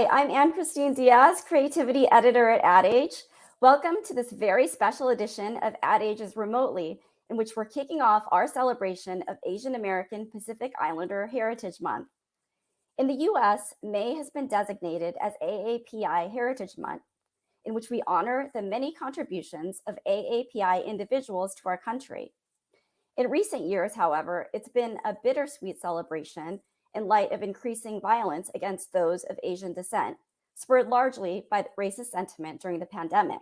Hi, I'm Anne-Christine Diaz, Creativity Editor at Ad Age. Welcome to this very special edition of Ad Ages Remotely, in which we're kicking off our celebration of Asian American Pacific Islander Heritage Month. In the US, May has been designated as AAPI Heritage Month, in which we honor the many contributions of AAPI individuals to our country. In recent years, however, it's been a bittersweet celebration in light of increasing violence against those of Asian descent, spurred largely by racist sentiment during the pandemic.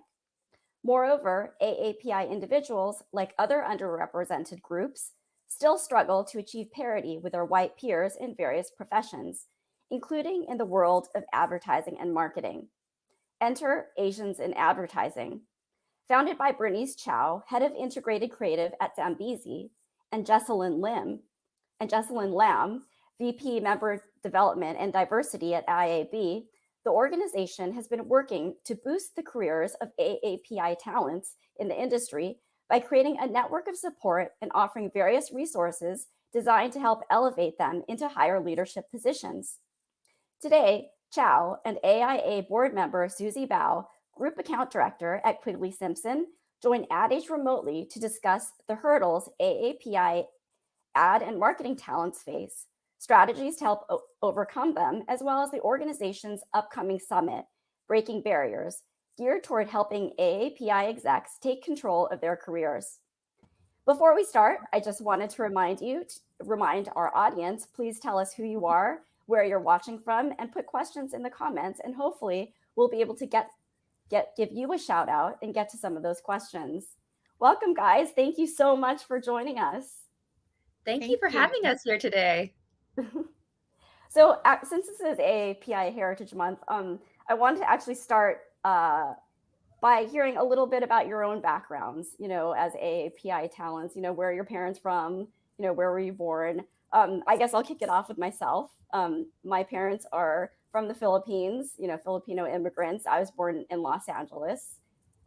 Moreover, AAPI individuals, like other underrepresented groups, still struggle to achieve parity with their white peers in various professions, including in the world of advertising and marketing. Enter Asians in Advertising. Founded by Bernice Chao, head of integrated creative at Zambezi, and Jessalyn Lam, VP Member Development and Diversity at IAB, the organization has been working to boost the careers of AAPI talents in the industry by creating a network of support and offering various resources designed to help elevate them into higher leadership positions. Today, Chao and AIA board member Suzie Bao, Group Account Director at Quigley Simpson, join Ad Age remotely to discuss the hurdles AAPI ad and marketing talents face, strategies to help overcome them, as well as the organization's upcoming summit, Breaking Barriers, geared toward helping AAPI execs take control of their careers. Before we start, I just wanted to remind our audience, please tell us who you are, where you're watching from, and put questions in the comments, and hopefully we'll be able to give you a shout out and get to some of those questions. Welcome, guys. Thank you so much for joining us. Thank you for having us here today. So since this is AAPI Heritage Month, I wanted to actually start by hearing a little bit about your own backgrounds, as AAPI talents, where are your parents from, where were you born? I guess I'll kick it off with myself. My parents are from the Philippines, Filipino immigrants. I was born in Los Angeles.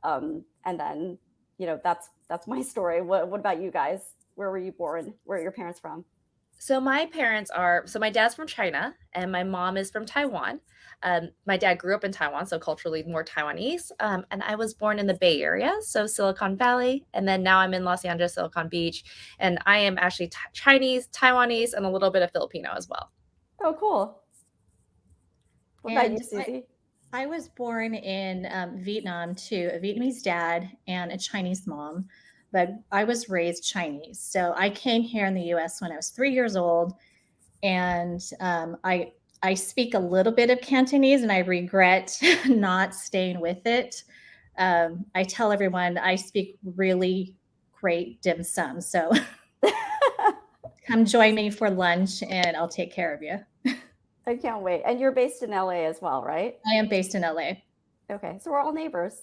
And then, that's my story. What about you guys? Where were you born? Where are your parents from? So my dad's from China and my mom is from Taiwan. My dad grew up in Taiwan, so culturally more Taiwanese. And I was born in the Bay Area, so Silicon Valley. And then now I'm in Los Angeles, Silicon Beach. And I am actually Chinese, Taiwanese, and a little bit of Filipino as well. Oh, cool. What about you, Suzie? I was born in Vietnam to a Vietnamese dad and a Chinese mom, but I was raised Chinese. So I came here in the U.S. when I was 3 years old, and I speak a little bit of Cantonese, and I regret not staying with it. I tell everyone I speak really great dim sum, so come join me for lunch, and I'll take care of you. I can't wait. And you're based in LA as well, right? I am based in LA. Okay, so we're all neighbors.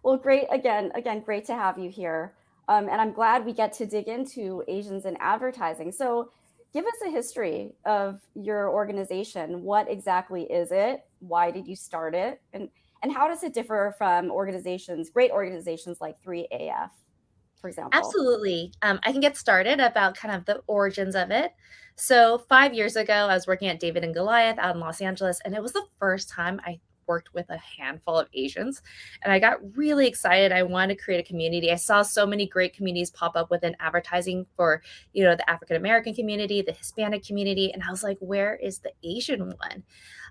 Well, great. Again, great to have you here. And I'm glad we get to dig into Asians in advertising. So give us a history of your organization. What exactly is it? Why did you start it? And how does it differ from great organizations like 3AF, for example? Absolutely. I can get started about kind of the origins of it. So 5 years ago, I was working at David and Goliath out in Los Angeles, and it was the first time I worked with a handful of Asians. And I got really excited. I wanted to create a community. I saw so many great communities pop up within advertising for, the African-American community, the Hispanic community. And I was like, where is the Asian one?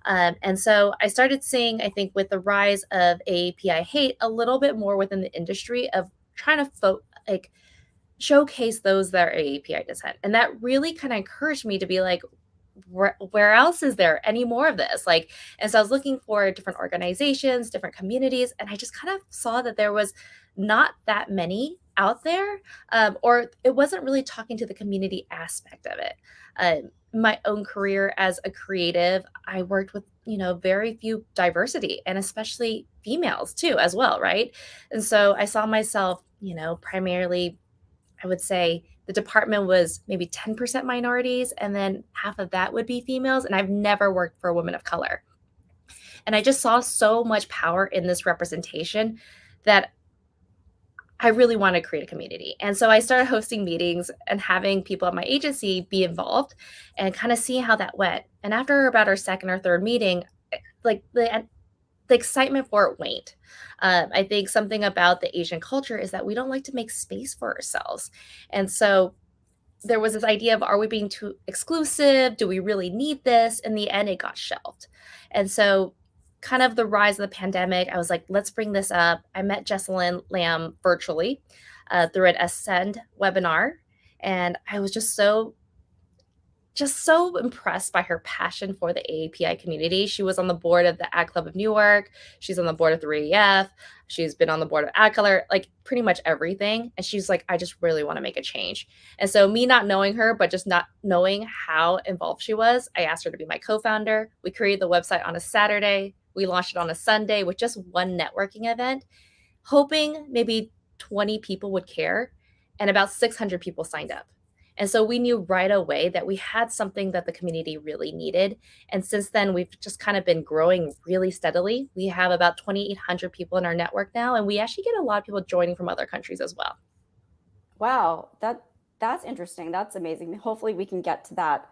And so I started seeing, I think, with the rise of AAPI hate, a little bit more within the industry of trying to showcase those that are AAPI descent. And that really kind of encouraged me to be like, where else is there any more of this? And so I was looking for different organizations, different communities, and I just kind of saw that there was not that many out there, or it wasn't really talking to the community aspect of it. My own career as a creative, I worked with, very few diversity, and especially females too, as well, right? And so I saw myself, primarily, I would say the department was maybe 10% minorities, and then half of that would be females. And I've never worked for a woman of color. And I just saw so much power in this representation that I really want to create a community. And so I started hosting meetings and having people at my agency be involved and kind of see how that went. And after about our second or third meeting, like the excitement for it waned. I think something about the Asian culture is that we don't like to make space for ourselves. And so there was this idea of, are we being too exclusive? Do we really need this? In the end, it got shelved. And so kind of the rise of the pandemic, I was like, let's bring this up. I met Jessalyn Lamb virtually through an Ascend webinar. And I was just so impressed by her passion for the AAPI community. She was on the board of the Ad Club of Newark. She's on the board of 3EF. She's been on the board of Ad Color, like pretty much everything. And she's like, I just really want to make a change. And so me not knowing her, but just not knowing how involved she was, I asked her to be my co-founder. We created the website on a Saturday. We launched it on a Sunday with just one networking event, hoping maybe 20 people would care. And about 600 people signed up. And so we knew right away that we had something that the community really needed. And since then, we've just kind of been growing really steadily. We have about 2,800 people in our network now, and we actually get a lot of people joining from other countries as well. Wow, that's interesting. That's amazing. Hopefully we can get to that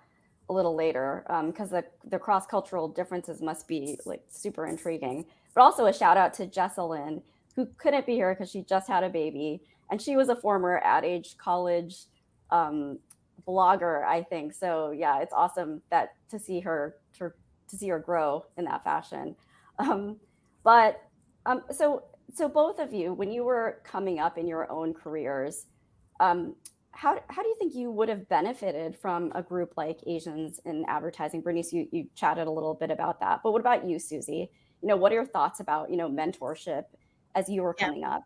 a little later, because the cross-cultural differences must be like super intriguing. But also a shout out to Jessalyn, who couldn't be here because she just had a baby. And she was a former Ad Age college blogger, I think. So yeah, it's awesome that to see her grow in that fashion. So both of you, when you were coming up in your own careers, how do you think you would have benefited from a group like Asians in Advertising? Bernice, you chatted a little bit about that, but what about you, Suzie? What are your thoughts about mentorship as you were coming up?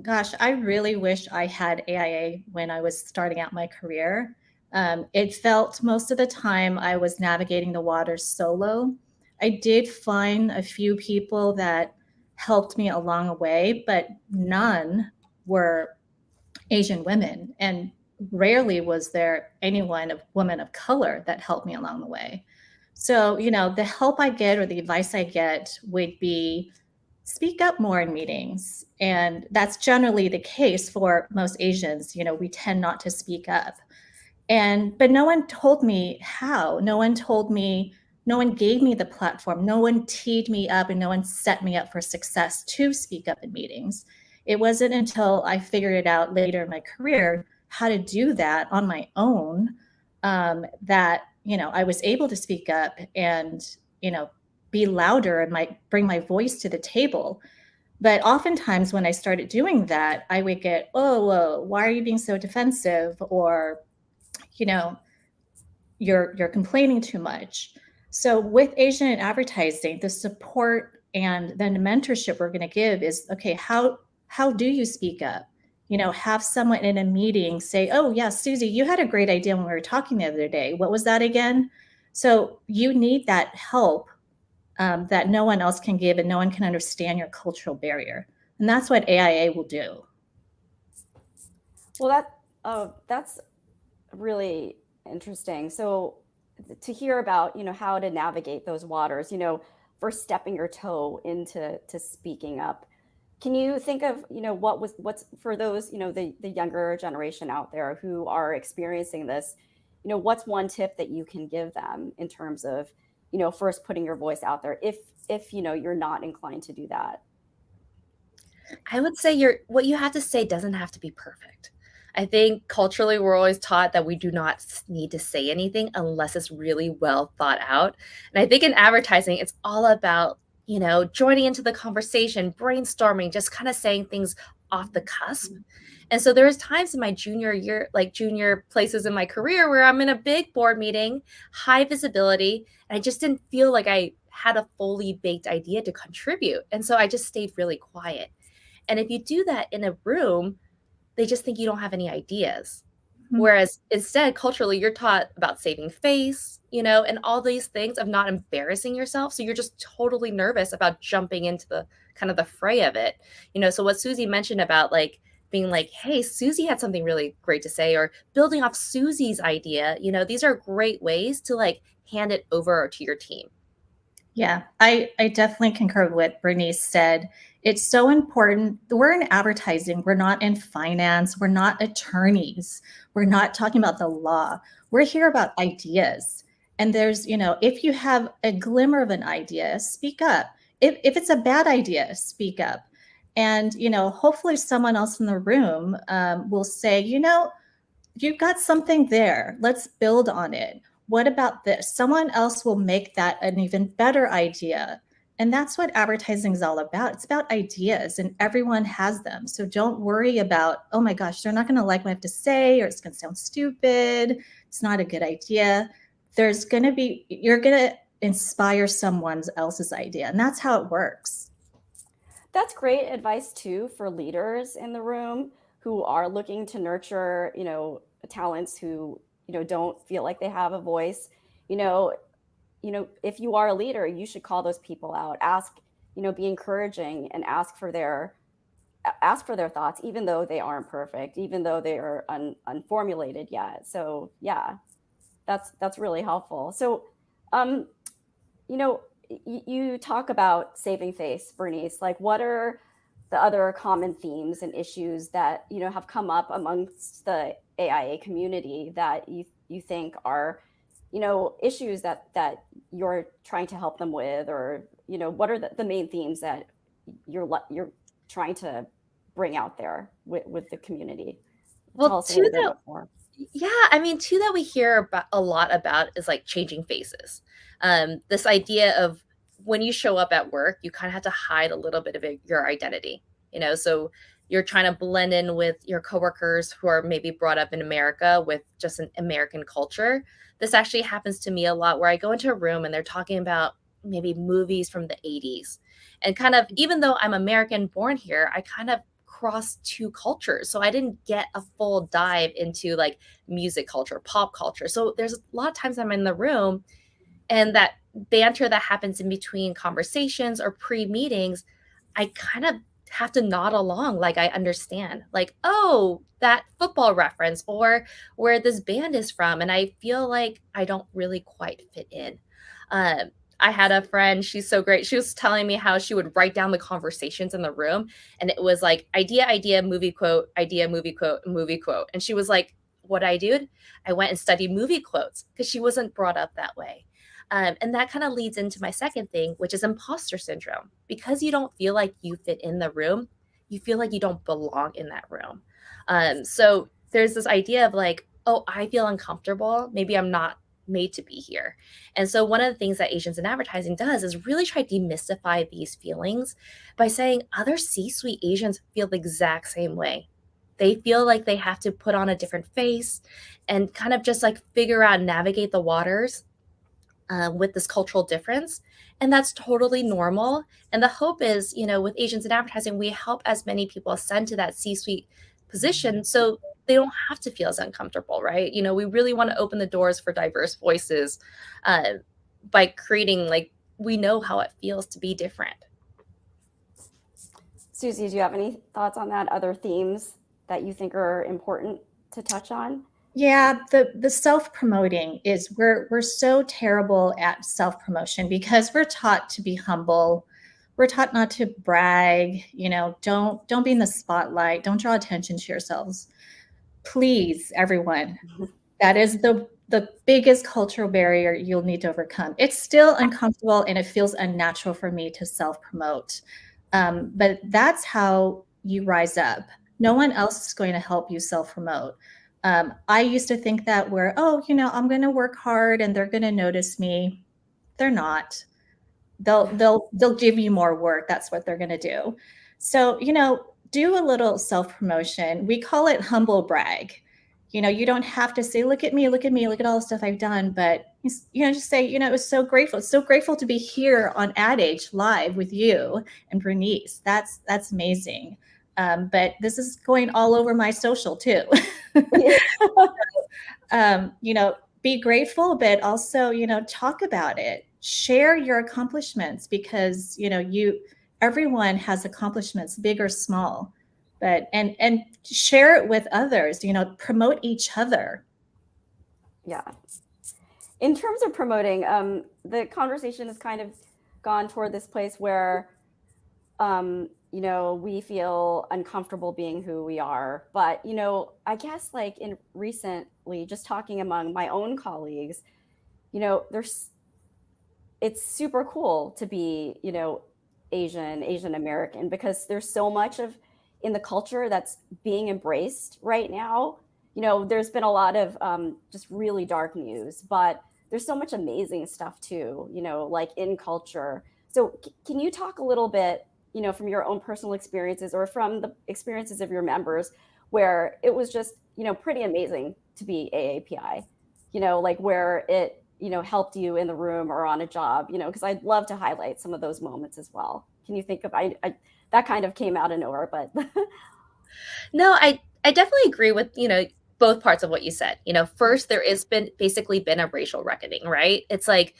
Gosh, I really wish I had AIA when I was starting out my career. It felt most of the time I was navigating the waters solo. I did find a few people that helped me along the way, but none were Asian women. And rarely was there anyone, a woman of color, that helped me along the way. So, the help I get or the advice I get would be, speak up more in meetings. And that's generally the case for most Asians. We tend not to speak up. But no one told me how. No one gave me the platform. No one teed me up, and no one set me up for success to speak up in meetings. It wasn't until I figured it out later in my career how to do that on my own, that, I was able to speak up and, be louder and bring my voice to the table. But oftentimes when I started doing that, I would get, oh, why are you being so defensive? Or, you're complaining too much. So with Asian in Advertising, the support and then the mentorship we're going to give is, okay, how do you speak up? Have someone in a meeting say, oh yeah, Suzie, you had a great idea when we were talking the other day. What was that again? So you need that help that no one else can give, and no one can understand your cultural barrier. And that's what AIA will do. Well, that's really interesting. So to hear about, how to navigate those waters, for stepping your toe into speaking up. Can you think of, what's for those, the younger generation out there who are experiencing this, what's one tip that you can give them in terms of, first putting your voice out there if you're not inclined to do that? I would say what you have to say doesn't have to be perfect. I think culturally we're always taught that we do not need to say anything unless it's really well thought out. And I think in advertising, it's all about, joining into the conversation, brainstorming, just kind of saying things off the cusp. And so there's times in my junior year, like junior places in my career, where I'm in a big board meeting, high visibility, and I just didn't feel like I had a fully baked idea to contribute. And so I just stayed really quiet. And if you do that in a room, they just think you don't have any ideas. Mm-hmm. Whereas instead, culturally, you're taught about saving face, and all these things of not embarrassing yourself. So you're just totally nervous about jumping into the kind of the fray of it. So what Suzie mentioned about like being like, hey, Suzie had something really great to say, or building off Suzie's idea, these are great ways to like hand it over to your team. Yeah, I definitely concur with what Bernice said. It's so important. We're in advertising. We're not in finance. We're not attorneys. We're not talking about the law. We're here about ideas. And there's, if you have a glimmer of an idea, speak up. If it's a bad idea, speak up. And, hopefully someone else in the room will say, you've got something there. Let's build on it. What about this? Someone else will make that an even better idea. And that's what advertising is all about. It's about ideas, and everyone has them. So don't worry about, oh my gosh, they're not going to like what I have to say, or it's going to sound stupid. It's not a good idea. You're going to inspire someone else's idea. And that's how it works. That's great advice too for leaders in the room who are looking to nurture, talents who, don't feel like they have a voice. If you are a leader, you should call those people out, ask, be encouraging, and ask for their thoughts, even though they aren't perfect, even though they are unformulated yet. So yeah, that's really helpful. So, you talk about saving face, Bernice. Like, what are the other common themes and issues that have come up amongst the AIA community that you think are issues that you're trying to help them with, or what are the main themes that you're trying to bring out there with the community? Well, Tell us a little bit more. Yeah, I mean, two that we hear a lot about is like changing faces. This idea of when you show up at work, you kind of have to hide a little bit of your identity, so you're trying to blend in with your coworkers who are maybe brought up in America with just an American culture. This actually happens to me a lot, where I go into a room and they're talking about maybe movies from the 80s. And kind of, even though I'm American born here, I kind of crossed two cultures. So I didn't get a full dive into like music culture, pop culture. So there's a lot of times I'm in the room, and that banter that happens in between conversations or pre-meetings, I kind of have to nod along, like I understand, like, oh, that football reference, or where this band is from. And I feel like I don't really quite fit in. I had a friend, she's so great. She was telling me how she would write down the conversations in the room, and it was like idea, movie quote, idea, movie quote, movie quote. And she was like, what I did, I went and studied movie quotes, because she wasn't brought up that way. And that kind of leads into my second thing, which is imposter syndrome. Because you don't feel like you fit in the room, you feel like you don't belong in that room. So there's this idea of like, oh, I feel uncomfortable. Maybe I'm not made to be here. And so one of the things that Asians in Advertising does is really try to demystify these feelings by saying other C-suite Asians feel the exact same way. They feel like they have to put on a different face and kind of just like figure out, navigate the waters with this cultural difference. And that's totally normal. And the hope is, with Asians in Advertising, we help as many people ascend to that C-suite position so they don't have to feel as uncomfortable, right? We really want to open the doors for diverse voices by creating, like, we know how it feels to be different. Suzie, do you have any thoughts on that? Other themes that you think are important to touch on? Yeah, the self-promoting is, we're so terrible at self-promotion because we're taught to be humble. We're taught not to brag, don't be in the spotlight, don't draw attention to yourselves. Please, everyone. That is the biggest cultural barrier you'll need to overcome. It's still uncomfortable and it feels unnatural for me to self-promote. But that's how you rise up. No one else is going to help you self-promote. I used to think that I'm going to work hard and they're going to notice me. They're not. They'll give you more work. That's what they're going to do. So, do a little self-promotion. We call it humble brag. You don't have to say, look at me, look at all the stuff I've done, but just say, it was so grateful. It's so grateful to be here on Ad Age live with you and Bernice. That's amazing. But this is going all over my social too. Be grateful, but also, talk about it. Share your accomplishments, because, everyone has accomplishments, big or small, but, and share it with others, promote each other. Yeah. In terms of promoting, the conversation has kind of gone toward this place where we feel uncomfortable being who we are. But, I guess like in recently, just talking among my own colleagues, there's it's super cool to be, Asian American, because there's so much of in the culture that's being embraced right now. There's been a lot of just really dark news, but there's so much amazing stuff too, like in culture. So can you talk a little bit, from your own personal experiences or from the experiences of your members where it was just, pretty amazing to be AAPI, like where it, helped you in the room or on a job, because I'd love to highlight some of those moments as well. Can you think of, that kind of came out of nowhere, but No, I definitely agree with, both parts of what you said. First, there is basically been a racial reckoning, right? It's like,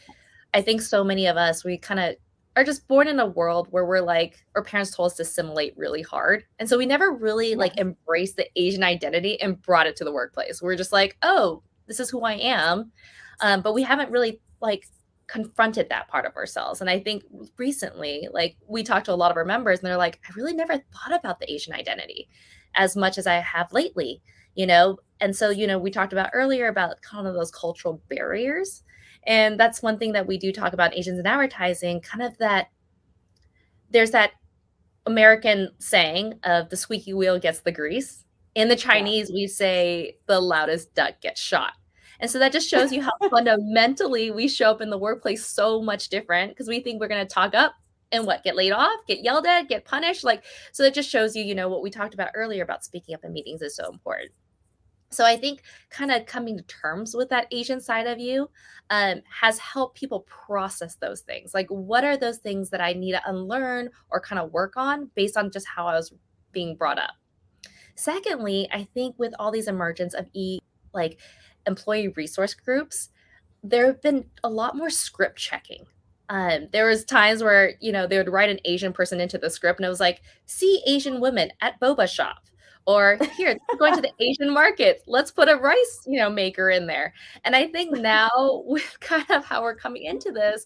I think so many of us, we kind of are just born in a world where we're like, our parents told us to assimilate really hard. And so we never really like embraced the Asian identity and brought it to the workplace. We're just like, oh, this is who I am. But we haven't really like confronted that part of ourselves. And I think recently, like we talked to a lot of our members and they're like, I really never thought about the Asian identity as much as I have lately, And so, we talked about earlier about kind of those cultural barriers. And that's one thing that we do talk about Asians in advertising, kind of that there's that American saying of the squeaky wheel gets the grease. In the Chinese, we say the loudest duck gets shot. And so that just shows you how fundamentally we show up in the workplace so much different because we think we're going to talk up and get laid off, get yelled at, get punished. So that just shows you, what we talked about earlier about speaking up in meetings is so important. So I think kind of coming to terms with that Asian side of you has helped people process those things. Like, what are those things that I need to unlearn or kind of work on based on just how I was being brought up? Secondly, I think with all these emergence of employee resource groups, there have been a lot more script checking. There was times where, they would write an Asian person into the script and it was like, see Asian women at boba shop. Or here, going to the Asian market, let's put a rice, maker in there. And I think now with kind of how we're coming into this,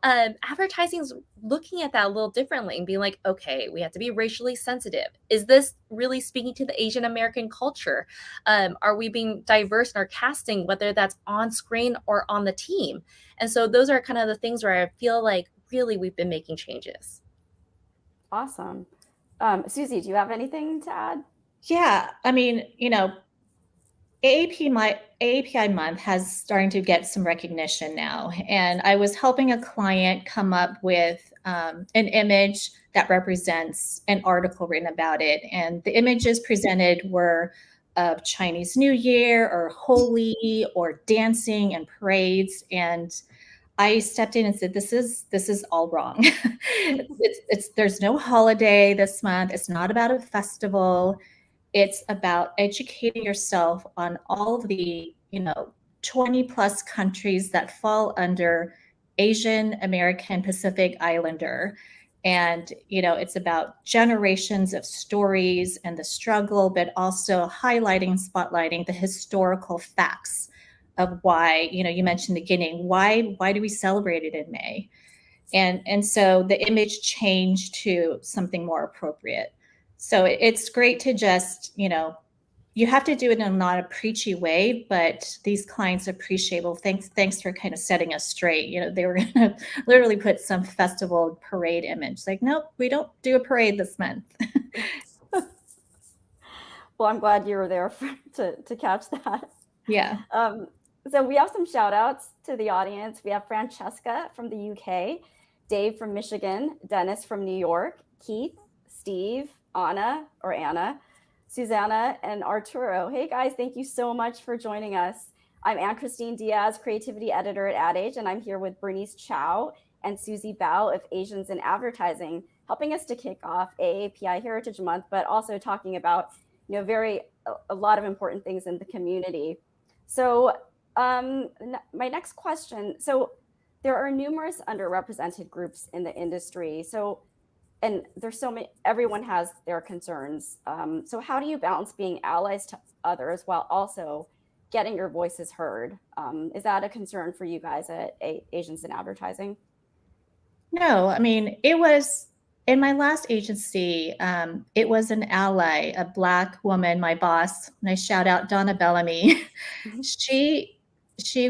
advertising's looking at that a little differently and being like, okay, we have to be racially sensitive. Is this really speaking to the Asian American culture? Are we being diverse in our casting, whether that's on screen or on the team? And so those are kind of the things where I feel like really we've been making changes. Awesome. Suzie, do you have anything to add? Yeah, I mean, AAPI Month has starting to get some recognition now. And I was helping a client come up with an image that represents an article written about it. And the images presented were of Chinese New Year or Holi or dancing and parades. And I stepped in and said, this is all wrong. There's no holiday this month. It's not about a festival. It's about educating yourself on all of the, 20 plus countries that fall under Asian American Pacific Islander. And, it's about generations of stories and the struggle, but also highlighting, spotlighting the historical facts of why, you mentioned the beginning, why do we celebrate it in May? And so the image changed to something more appropriate. So it's great to just, you have to do it in not a preachy way, but these clients appreciate, well, thanks for kind of setting us straight. They were going to literally put some festival parade image. Like, nope, we don't do a parade this month. Well, I'm glad you were there to catch that. Yeah. So we have some shout outs to the audience. We have Francesca from the UK, Dave from Michigan, Dennis from New York, Keith, Steve, Anna, Susanna, and Arturo. Hey guys, thank you so much for joining us. I'm Anne Christine Diaz, creativity editor at AdAge, and I'm here with Bernice Chao and Suzie Bao of Asians in Advertising, helping us to kick off AAPI Heritage Month, but also talking about, a lot of important things in the community. So my next question, so there are numerous underrepresented groups in the industry. And there's so many, everyone has their concerns. So how do you balance being allies to others while also getting your voices heard? Is that a concern for you guys at Asians in Advertising? No, I mean, it was in my last agency, it was an ally, a Black woman, my boss, and I shout out Donna Bellamy. She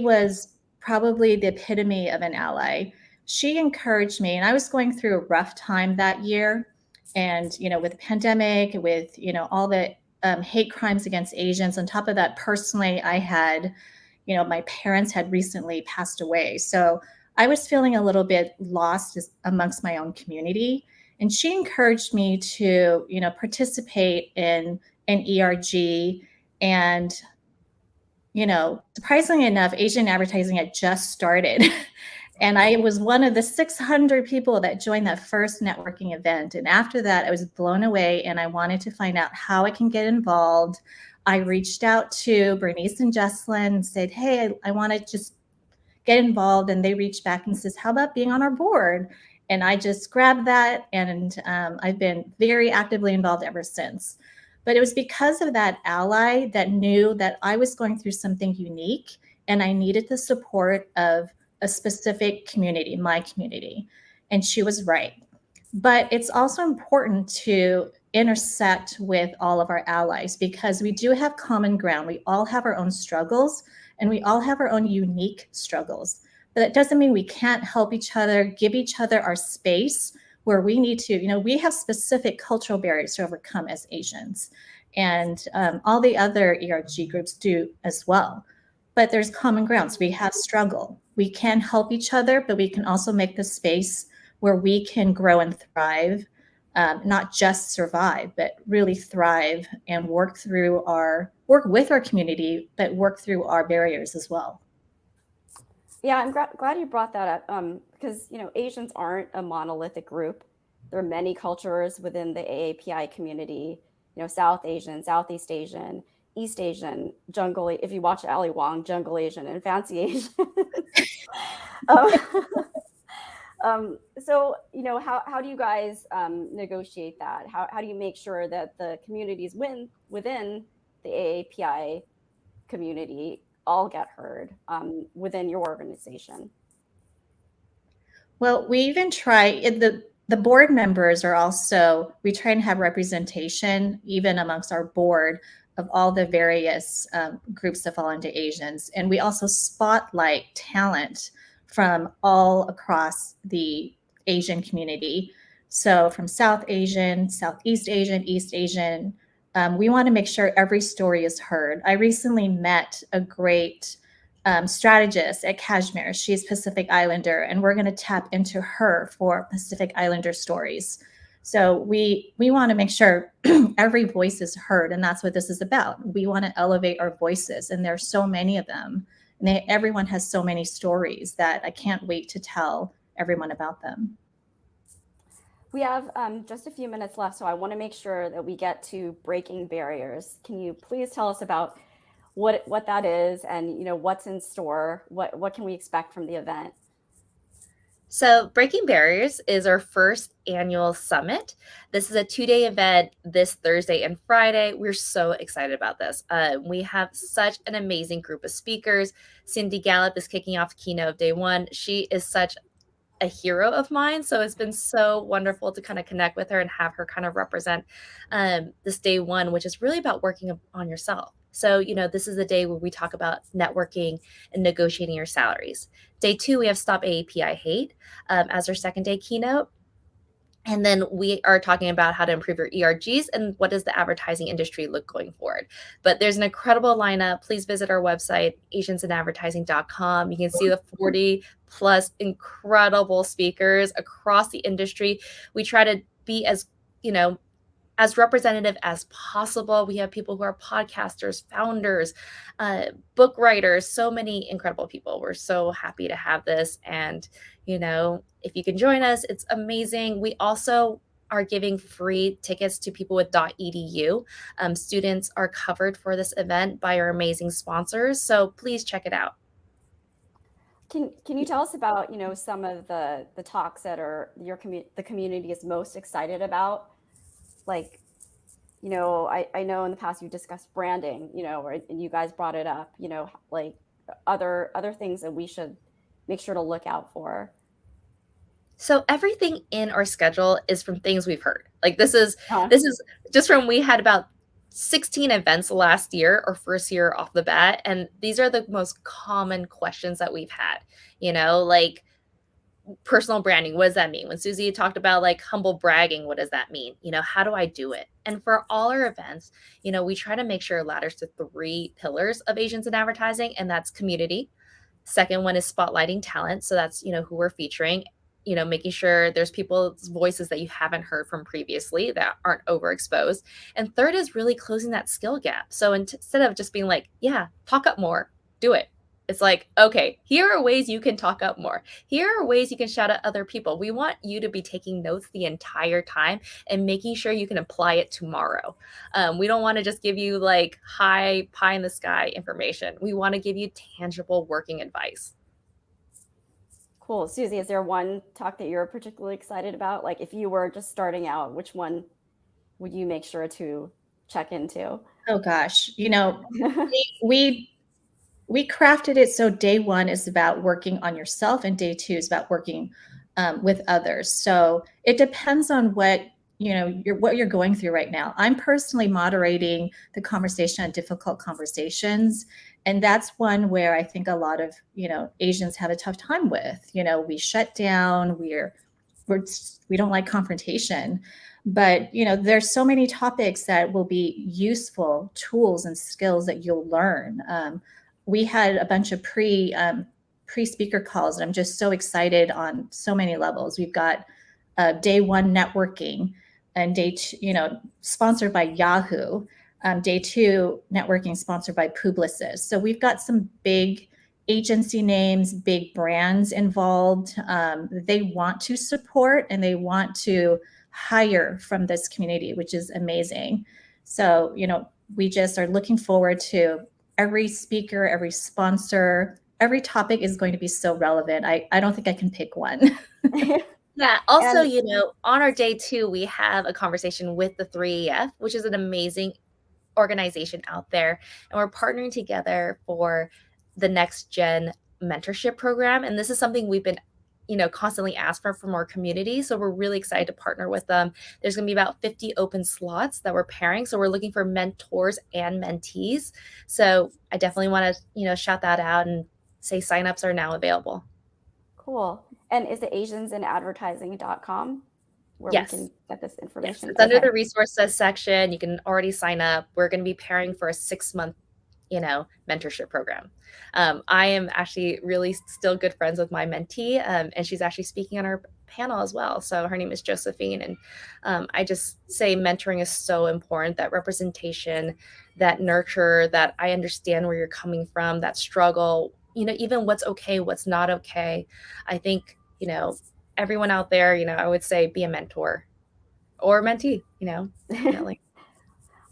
was probably the epitome of an ally. She encouraged me, and I was going through a rough time that year. And, with the pandemic, with, all the hate crimes against Asians. On top of that, personally, I had, my parents had recently passed away. So I was feeling a little bit lost amongst my own community. And she encouraged me to, participate in an ERG. And, surprisingly enough, Asian advertising had just started. And I was one of the 600 people that joined that first networking event. And after that, I was blown away and I wanted to find out how I can get involved. I reached out to Bernice and Jesslyn and said, hey, I want to just get involved. And they reached back and says, how about being on our board? And I just grabbed that. And I've been very actively involved ever since. But it was because of that ally that knew that I was going through something unique and I needed the support of a specific community, my community. And she was right. But it's also important to intersect with all of our allies because we do have common ground. We all have our own struggles and we all have our own unique struggles. But that doesn't mean we can't help each other, give each other our space where we need to, we have specific cultural barriers to overcome as Asians. And all the other ERG groups do as well. But there's common grounds. We have struggle. We can help each other, but we can also make the space where we can grow and thrive, not just survive, but really thrive and work with our community, but work through our barriers as well. Yeah, I'm glad you brought that up because, Asians aren't a monolithic group. There are many cultures within the AAPI community, South Asian, Southeast Asian, East Asian, jungle. If you watch Ali Wong, jungle Asian and fancy Asian. So, how do you guys negotiate that? How do you make sure that the communities within the AAPI community all get heard within your organization? Well, we even try the board members are also, we try and have representation even amongst our board of all the various groups that fall into Asians. And we also spotlight talent from all across the Asian community. So from South Asian, Southeast Asian, East Asian, we want to make sure every story is heard. I recently met a great strategist at Kashmir. She's Pacific Islander, and we're going to tap into her for Pacific Islander stories. So we want to make sure every voice is heard, and that's what this is about. We want to elevate our voices, and there are so many of them. And everyone has so many stories that I can't wait to tell everyone about them. We have just a few minutes left, so I want to make sure that we get to breaking barriers. Can you please tell us about what that is and what's in store? What can we expect from the event? So Breaking Barriers is our first annual summit. This is a 2-day event this Thursday and Friday. We're so excited about this. We have such an amazing group of speakers. Cindy Gallup is kicking off keynote of day one. She is such a hero of mine. So it's been so wonderful to kind of connect with her and have her kind of represent this day one, which is really about working on yourself. So, this is the day where we talk about networking and negotiating your salaries. Day 2, we have Stop AAPI Hate as our second day keynote. And then we are talking about how to improve your ERGs and what does the advertising industry look going forward. But there's an incredible lineup. Please visit our website, asiansinadvertising.com. You can see the 40 plus incredible speakers across the industry. We try to be as representative as possible. We have people who are podcasters, founders, book writers, so many incredible people. We're so happy to have this. And, if you can join us, it's amazing. We also are giving free tickets to people with .edu. Students are covered for this event by our amazing sponsors. So please check it out. Can you tell us about, some of the talks that are the community is most excited about? Like, I know in the past you discussed branding, and you guys brought it up, like other things that we should make sure to look out for. So everything in our schedule is from things we've heard. Like this is Huh. just from we had about 16 events last year or first year off the bat, and these are the most common questions that we've had. Like personal branding, what does that mean? When Suzie talked about like humble bragging, what does that mean? How do I do it? And for all our events, we try to make sure it ladders to 3 pillars of Asians in advertising, and that's community. Second one is spotlighting talent. So that's, who we're featuring, making sure there's people's voices that you haven't heard from previously that aren't overexposed. And third is really closing that skill gap. So instead of just being like, yeah, talk up more, do it. It's like, okay, here are ways you can talk up more. Here are ways you can shout at other people. We want you to be taking notes the entire time and making sure you can apply it tomorrow. We don't want to just give you like high pie in the sky information. We want to give you tangible working advice. Cool. Suzie, is there one talk that you're particularly excited about? Like if you were just starting out, which one would you make sure to check into? Oh gosh, we crafted it so day one is about working on yourself and day 2 is about working with others. So it depends on what you're going through right now. I'm personally moderating the conversation on difficult conversations, and that's one where I think a lot of Asians have a tough time with. We shut down. We don't like confrontation, but there's so many topics that will be useful tools and skills that you'll learn. We had a bunch of pre-speaker calls, and I'm just so excited on so many levels. We've got day 1 networking, and day 2, sponsored by Yahoo. Day 2 networking sponsored by Publicis. So we've got some big agency names, big brands involved. They want to support and they want to hire from this community, which is amazing. So, we just are looking forward to every speaker, every sponsor, every topic is going to be so relevant. I don't think I can pick one. Yeah. Also, on our day 2, we have a conversation with the 3EF, which is an amazing organization out there. And we're partnering together for the next gen mentorship program. And this is something we've been constantly asked for from our community. So we're really excited to partner with them. There's going to be about 50 open slots that we're pairing. So we're looking for mentors and mentees. So I definitely want to, shout that out and say signups are now available. Cool. And is it asiansinadvertising.com where Yes. we can get this information? Yes. It's under the resources section. You can already sign up. We're going to be pairing for a 6-month mentorship program. I am actually really still good friends with my mentee, and she's actually speaking on our panel as well. So her name is Josephine, and I just say mentoring is so important, that representation, that nurture, that I understand where you're coming from, that struggle, even what's okay, what's not okay. I think, everyone out there, I would say be a mentor or mentee, definitely.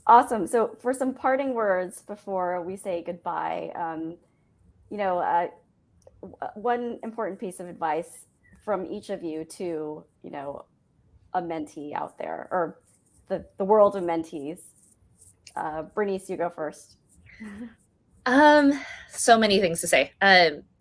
Awesome. So for some parting words before we say goodbye, one important piece of advice from each of you to, a mentee out there, or the world of mentees. Bernice, you go first. So many things to say.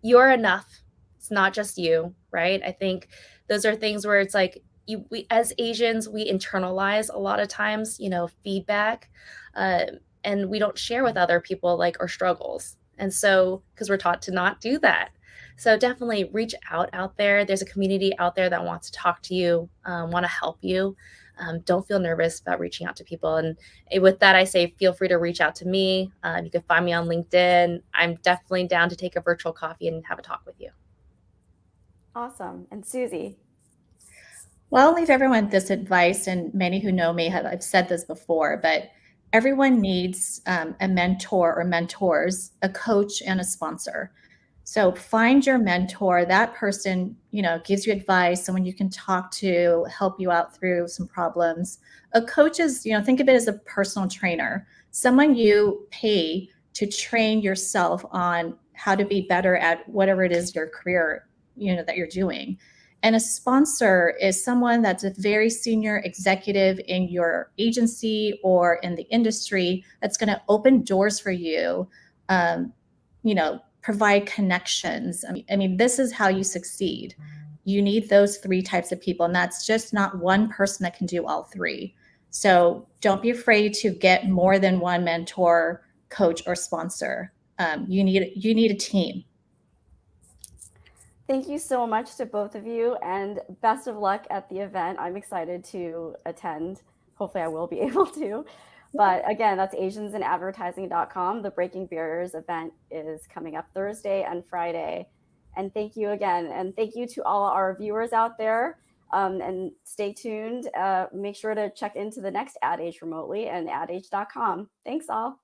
You're enough. It's not just you, right? I think those are things where it's like, we as Asians, we internalize a lot of times, feedback, and we don't share with other people like our struggles. And so, because we're taught to not do that. So definitely reach out there. There's a community out there that wants to talk to you, want to help you. Don't feel nervous about reaching out to people. And with that, I say, feel free to reach out to me. You can find me on LinkedIn. I'm definitely down to take a virtual coffee and have a talk with you. Awesome. And Suzie? Well, I'll leave everyone this advice, and many who know me I've said this before, but everyone needs a mentor or mentors, a coach, and a sponsor. So find your mentor. That person, gives you advice, someone you can talk to, help you out through some problems. A coach is, think of it as a personal trainer, someone you pay to train yourself on how to be better at whatever it is your career, that you're doing. And a sponsor is someone that's a very senior executive in your agency or in the industry that's going to open doors for you, provide connections. I mean, this is how you succeed. you need those 3 types of people. And that's just not one person that can do all 3. So don't be afraid to get more than one mentor, coach, or sponsor. You need a team. Thank you so much to both of you, and best of luck at the event. I'm excited to attend. Hopefully I will be able to. But again, that's asiansinadvertising.com. The Breaking Barriers event is coming up Thursday and Friday. And thank you again. And thank you to all our viewers out there. And stay tuned. Make sure to check into the next Ad Age remotely and adage.com. Thanks all.